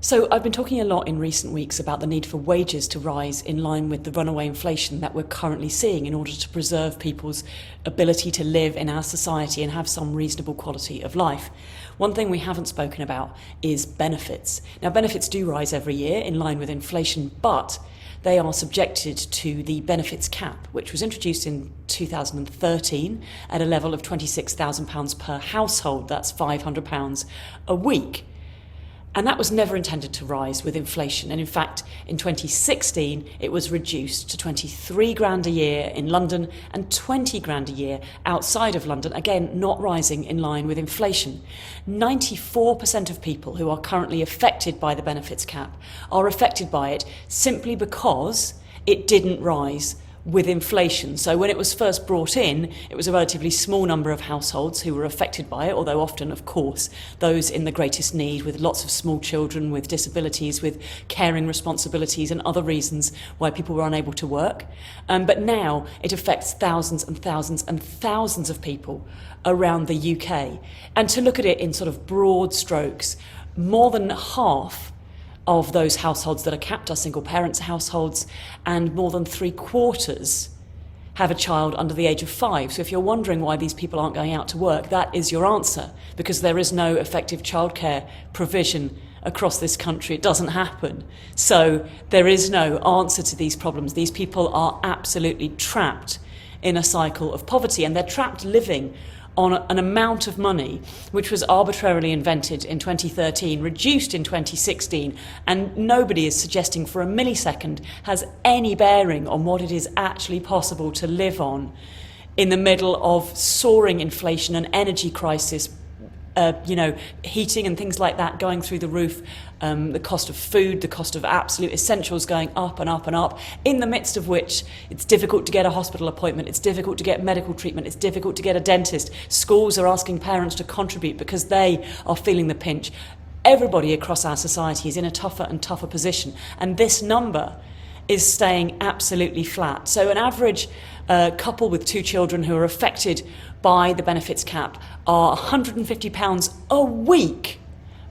So I've been talking a lot in recent weeks about the need for wages to rise in line with the runaway inflation that we're currently seeing in order to preserve people's ability to live in our society and have some reasonable quality of life. One thing we haven't spoken about is benefits. Now, benefits do rise every year in line with inflation, but they are subjected to the benefits cap, which was introduced in 2013 at a level of £26,000 per household. That's £500 a week. And that was never intended to rise with inflation. And in fact, in 2016, it was reduced to 23 grand a year in London and 20 grand a year outside of London, again, not rising in line with inflation. 94% of people who are currently affected by the benefits cap are affected by it simply because it didn't rise with inflation. So when it was first brought in, it was a relatively small number of households who were affected by it, although often, of course, those in the greatest need, with lots of small children, with disabilities, with caring responsibilities and other reasons why people were unable to work. But now it affects thousands and thousands and thousands of people around the UK. And to look at it in sort of broad strokes, more than half of those households that are capped are single parents households, and more than 3/4 have a child under the age of 5. So if you're wondering why these people aren't going out to work, that is your answer, because there is no effective childcare provision across this country. It doesn't happen. So there is no answer to these problems. These people are absolutely trapped in a cycle of poverty, and they're trapped living on an amount of money which was arbitrarily invented in 2013, reduced in 2016, and nobody is suggesting for a millisecond has any bearing on what it is actually possible to live on in the middle of soaring inflation and energy crisis, heating and things like that going through the roof, the cost of food, the cost of absolute essentials going up and up and up, in the midst of which it's difficult to get a hospital appointment, it's difficult to get medical treatment, it's difficult to get a dentist. Schools are asking parents to contribute because they are feeling the pinch. Everybody across our society is in a tougher and tougher position, and this number is staying absolutely flat. So an average couple with 2 children who are affected by the benefits cap are £150 a week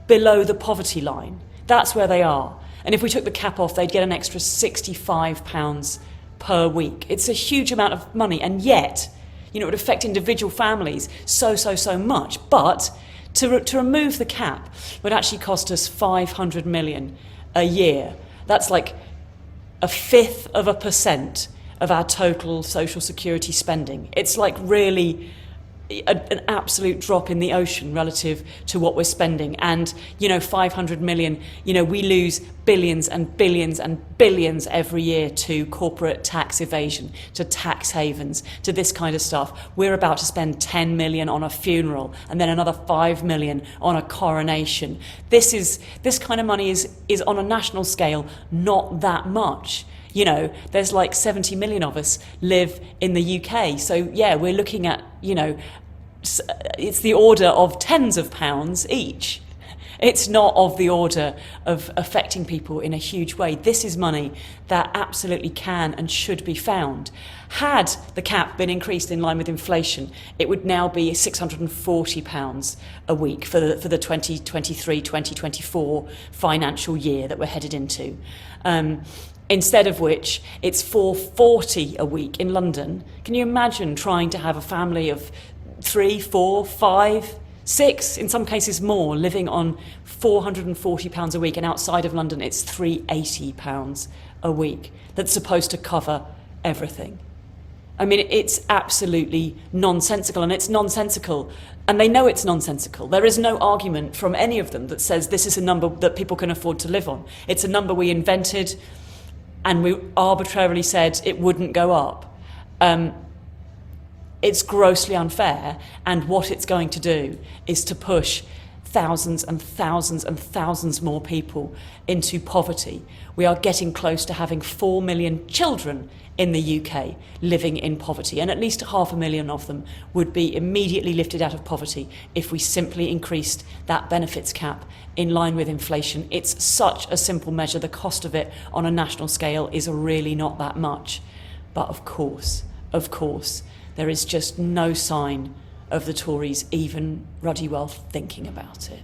below the poverty line. That's where they are. And if we took the cap off, they'd get an extra £65 per week. It's a huge amount of money, and yet, it would affect individual families so much. But to remove the cap would actually cost us 500 million a year. That's like 1/5% of our total social security spending. It's like really an absolute drop in the ocean relative to what we're spending. And 500 million, we lose billions and billions and billions every year to corporate tax evasion, to tax havens, to this kind of stuff. We're about to spend 10 million on a funeral and then another 5 million on a coronation. This kind of money is on a national scale not that much. There's like 70 million of us live in the UK. So yeah, we're looking at, it's the order of tens of pounds each. It's not of the order of affecting people in a huge way. This is money that absolutely can and should be found. Had the cap been increased in line with inflation, it would now be £640 a week for the 2023-2024 financial year that we're headed into. Instead of which, it's £440 a week in London. Can you imagine trying to have a family of 3, 4, 5, 6, in some cases more, living on £440 a week, and outside of London it's £380 a week that's supposed to cover everything? I mean, it's absolutely nonsensical, and it's nonsensical, and they know it's nonsensical. There is no argument from any of them that says this is a number that people can afford to live on. It's a number we invented, and we arbitrarily said it wouldn't go up. It's grossly unfair, and what it's going to do is to push thousands and thousands and thousands more people into poverty. We are getting close to having 4 million children in the UK living in poverty, and at least 500,000 of them would be immediately lifted out of poverty if we simply increased that benefits cap in line with inflation. It's such a simple measure. The cost of it on a national scale is really not that much. But of course, there is just no sign of the Tories even ruddy well thinking about it.